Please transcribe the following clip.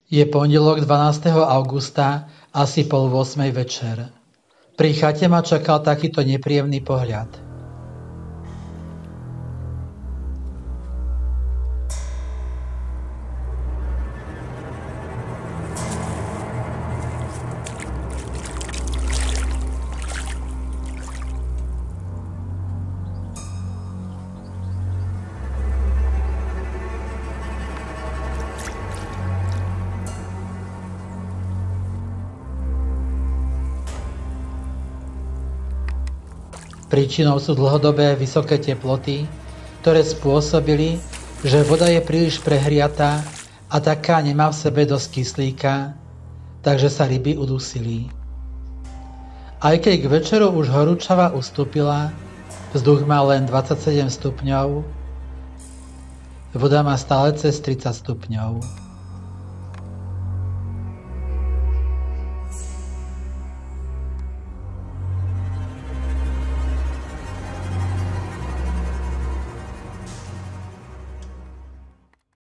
Je pondelok 12. augusta, asi 7:30 večer. Pri chate ma čakal takýto nepríjemný pohľad. Príčinou sú dlhodobé vysoké teploty, ktoré spôsobili, že voda je príliš prehriatá a taká nemá v sebe dosť kyslíka, takže sa ryby udusili. Aj keď k večeru už horúčava ustúpila, vzduch má len 27 stupňov, voda má stále cez 30 stupňov.